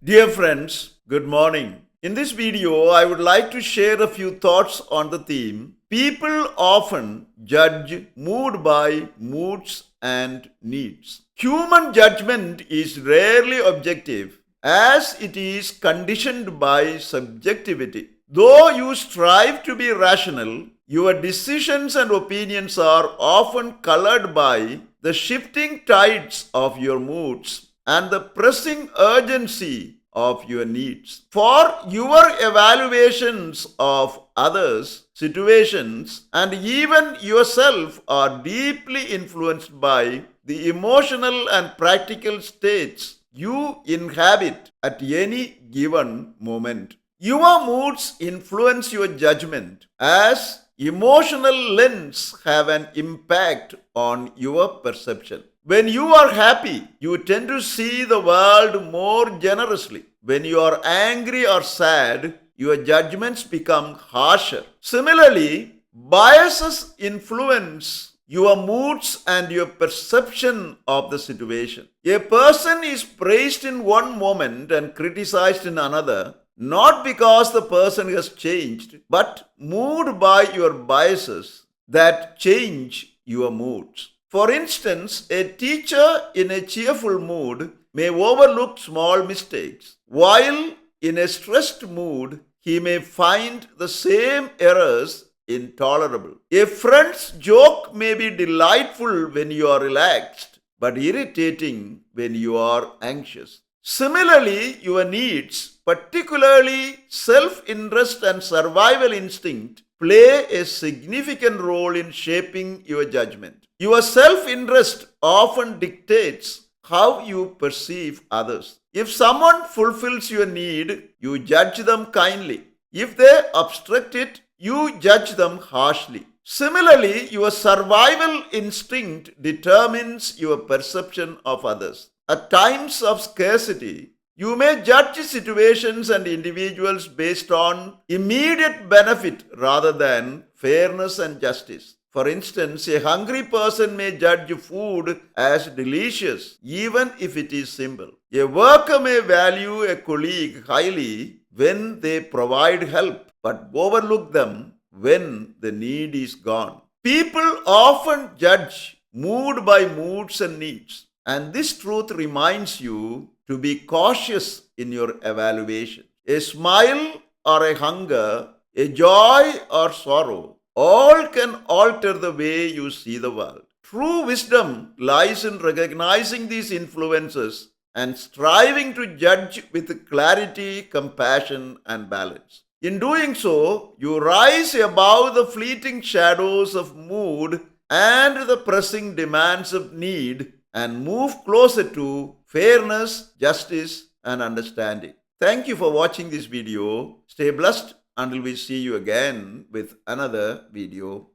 Dear friends, good morning. In this video, I would like to share a few thoughts on the theme People often judge mood by moods and needs. Human judgment is rarely objective as it is conditioned by subjectivity. Though you strive to be rational, your decisions and opinions are often colored by the shifting tides of your moods and the pressing urgency of your needs. For your evaluations of others, situations, and even yourself are deeply influenced by the emotional and practical states you inhabit at any given moment. Your moods influence your judgment as emotional lens have an impact on your perception. When you are happy, you tend to see the world more generously. When you are angry or sad, your judgments become harsher. Similarly, biases influence your moods and your perception of the situation. A person is praised in one moment and criticized in another, not because the person has changed, but moved by your biases that change your moods. For instance, a teacher in a cheerful mood may overlook small mistakes, while in a stressed mood, he may find the same errors intolerable. A friend's joke may be delightful when you are relaxed, but irritating when you are anxious. Similarly, your needs, particularly self interest and survival instinct, play a significant role in shaping your judgment. Your self interest often dictates how you perceive others. If someone fulfills your need, you judge them kindly. If they obstruct it, you judge them harshly. Similarly, your survival instinct determines your perception of others. At times of scarcity, you may judge situations and individuals based on immediate benefit rather than fairness and justice. For instance, a hungry person may judge food as delicious even if it is simple. A worker may value a colleague highly when they provide help, but overlook them when the need is gone. People often judge mood by moods and needs, and this truth reminds you to be cautious in your evaluation. A smile or a hunger, a joy or sorrow, all can alter the way you see the world. True wisdom lies in recognizing these influences and striving to judge with clarity, compassion, and balance. In doing so, you rise above the fleeting shadows of mood and the pressing demands of need and move closer to fairness, justice, and understanding. Thank you for watching this video. Stay blessed until we see you again with another video.